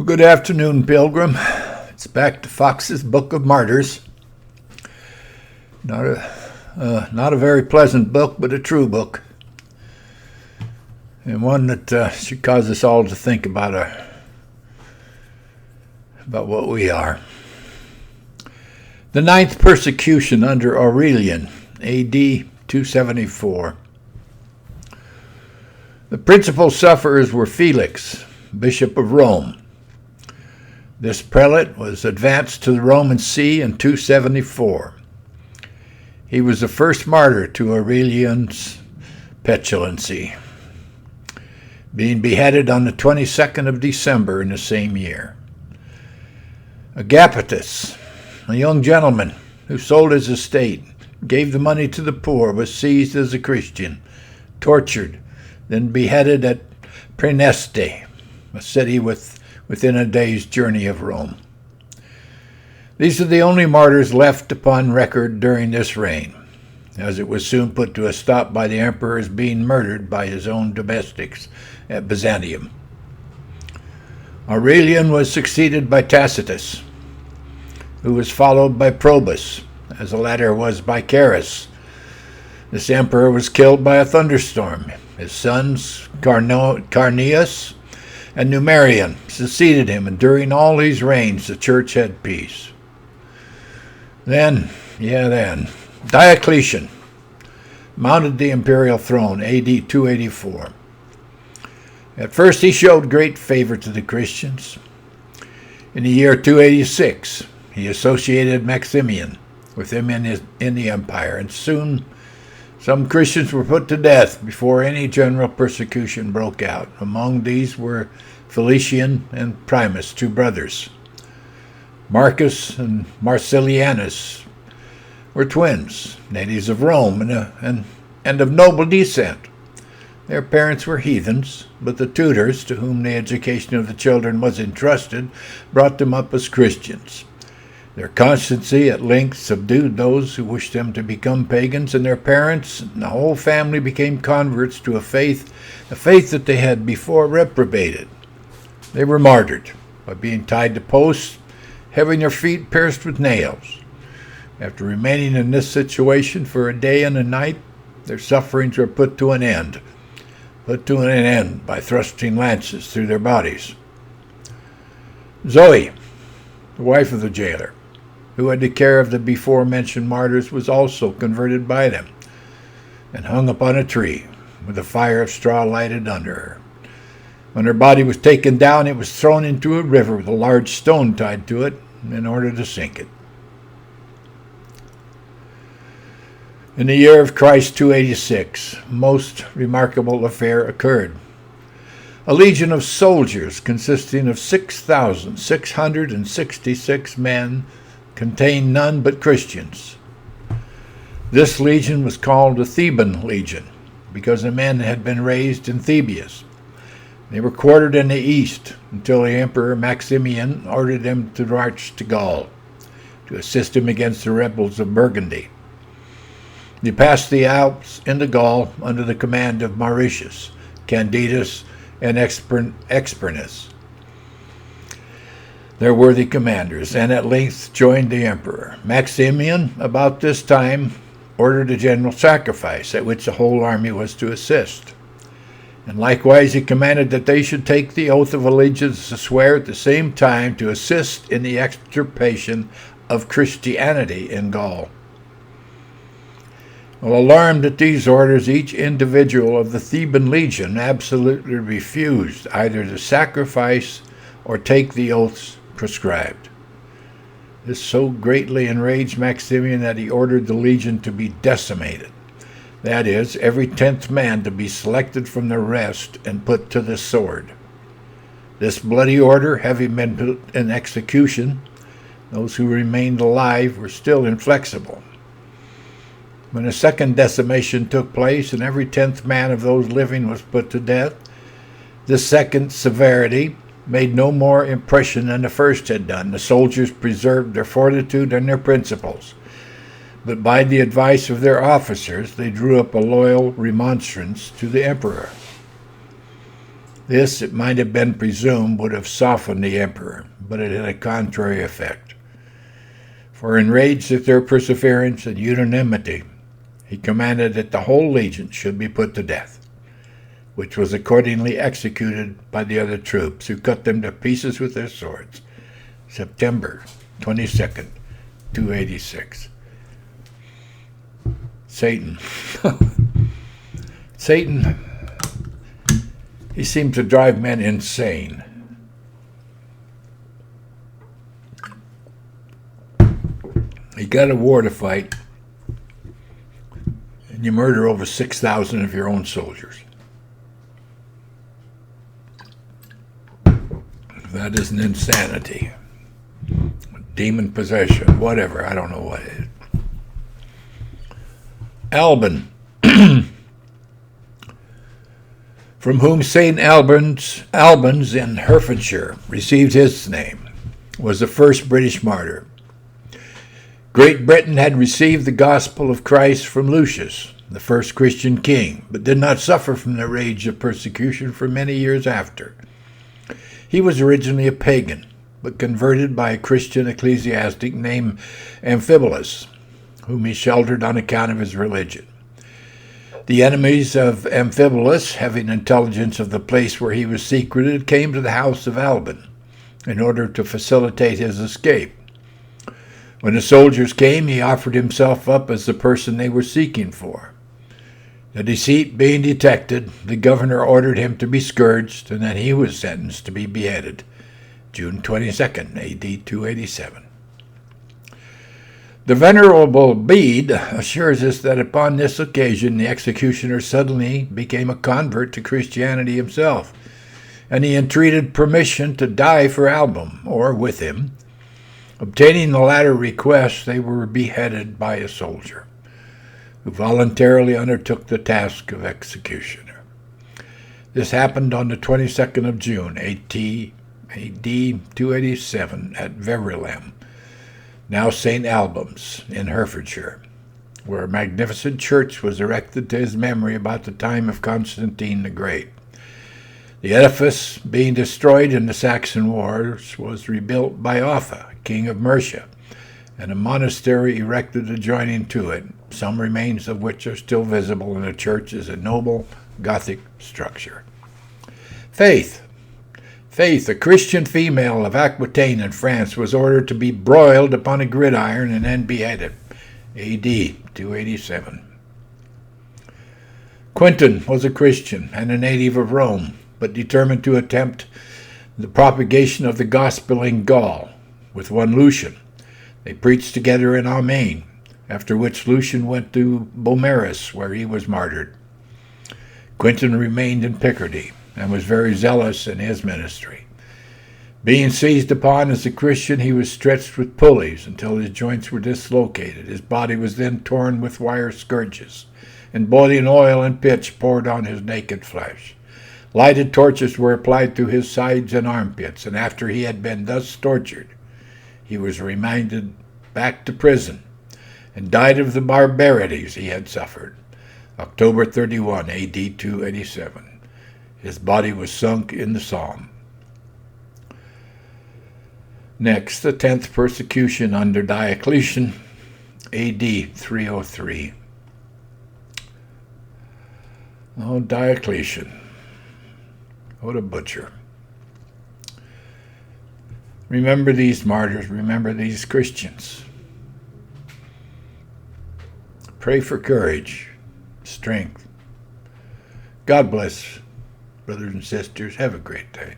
Well, good afternoon, Pilgrim. It's back to Fox's Book of Martyrs. Not a very pleasant book, but a true book. And one that should cause us all to think about what we are. The ninth persecution under Aurelian, A.D. 274. The principal sufferers were Felix, Bishop of Rome. This prelate was advanced to the Roman see in 274. He was the first martyr to Aurelian's petulancy, being beheaded on the 22nd of December in the same year. Agapetus, a young gentleman who sold his estate, gave the money to the poor, was seized as a Christian, tortured, then beheaded at Praeneste, a city within a day's journey of Rome. These are the only martyrs left upon record during this reign, as it was soon put to a stop by the emperor's being murdered by his own domestics at Byzantium. Aurelian was succeeded by Tacitus, who was followed by Probus, as the latter was by Carus. This emperor was killed by a thunderstorm. His sons, Carneus and Numerian, succeeded him, and during all these reigns the church had peace. Then, Diocletian mounted the imperial throne, A.D. 284. At first he showed great favor to the Christians. In the year 286, he associated Maximian with him in the empire, and soon some Christians were put to death before any general persecution broke out. Among these were Felician and Primus, two brothers. Marcus and Marcellianus were twins, natives of Rome and of noble descent. Their parents were heathens, but the tutors, to whom the education of the children was entrusted, brought them up as Christians. Their constancy at length subdued those who wished them to become pagans, and their parents and the whole family became converts to a faith that they had before reprobated. They were martyred by being tied to posts, having their feet pierced with nails. After remaining in this situation for a day and a night, their sufferings were put to an end by thrusting lances through their bodies. Zoe, the wife of the jailer, who had the care of the before-mentioned martyrs, was also converted by them, and hung upon a tree, with a fire of straw lighted under her. When her body was taken down, it was thrown into a river with a large stone tied to it in order to sink it. In the year of Christ 286, a most remarkable affair occurred. A legion of soldiers consisting of 6,666 men contained none but Christians. This legion was called the Theban Legion because the men had been raised in Thebes. They were quartered in the east until the Emperor Maximian ordered them to march to Gaul to assist him against the rebels of Burgundy. They passed the Alps into Gaul under the command of Mauritius, Candidus, and Expernus, their worthy commanders, and at length joined the emperor. Maximian, about this time, ordered a general sacrifice, at which the whole army was to assist. And likewise he commanded that they should take the oath of allegiance to swear at the same time to assist in the extirpation of Christianity in Gaul. Well, alarmed at these orders, each individual of the Theban legion absolutely refused either to sacrifice or take the oaths prescribed. This so greatly enraged Maximian that he ordered the legion to be decimated. That is, every 10th man to be selected from the rest and put to the sword. This bloody order having been put in execution, those who remained alive were still inflexible. When a second decimation took place and every 10th man of those living was put to death, this second severity made no more impression than the first had done. The soldiers preserved their fortitude and their principles, but by the advice of their officers they drew up a loyal remonstrance to the emperor. This, it might have been presumed, would have softened the emperor, but it had a contrary effect. For enraged at their perseverance and unanimity, he commanded that the whole legion should be put to death, which was accordingly executed by the other troops, who cut them to pieces with their swords. September 22nd, 286. Satan. Satan, he seemed to drive men insane. You got a war to fight, and you murder over 6,000 of your own soldiers. That is an insanity. Demon possession, whatever, I don't know what it is. Alban, from whom St. Albans in Herefordshire received his name, was the first British martyr. Great Britain had received the gospel of Christ from Lucius, the first Christian king, but did not suffer from the rage of persecution for many years after. He was originally a pagan, but converted by a Christian ecclesiastic named Amphibolus, whom he sheltered on account of his religion. The enemies of Amphibolus, having intelligence of the place where he was secreted, came to the house of Alban in order to facilitate his escape. When the soldiers came, he offered himself up as the person they were seeking for. The deceit being detected, the governor ordered him to be scourged, and then he was sentenced to be beheaded, June 22nd, A.D. 287. The Venerable Bede assures us that upon this occasion the executioner suddenly became a convert to Christianity himself, and he entreated permission to die for Alban, or with him. Obtaining the latter request, they were beheaded by a soldier, who voluntarily undertook the task of executioner. This happened on the 22nd of June, A.D. 287, at Verulam, now St. Albans, in Herefordshire, where a magnificent church was erected to his memory about the time of Constantine the Great. The edifice, being destroyed in the Saxon Wars, was rebuilt by Offa, king of Mercia, and a monastery erected adjoining to it, some remains of which are still visible in the church as a noble Gothic structure. Faith. Faith, a Christian female of Aquitaine in France, was ordered to be broiled upon a gridiron and then beheaded, A.D. 287. Quintin was a Christian and a native of Rome, but determined to attempt the propagation of the gospel in Gaul with one Lucian. They preached together in Amain, after which Lucian went to Beaumaris, where he was martyred. Quintin remained in Picardy and was very zealous in his ministry. Being seized upon as a Christian, he was stretched with pulleys until his joints were dislocated. His body was then torn with wire scourges, and boiling oil and pitch poured on his naked flesh. Lighted torches were applied to his sides and armpits, and after he had been thus tortured, he was remanded back to prison and died of the barbarities he had suffered. October 31, A.D. 287. His body was sunk in the Somme. Next, the 10th persecution under Diocletian, A.D. 303. Oh, Diocletian. What a butcher. Remember these martyrs. Remember these Christians. Pray for courage, strength. God bless, brothers and sisters. Have a great day.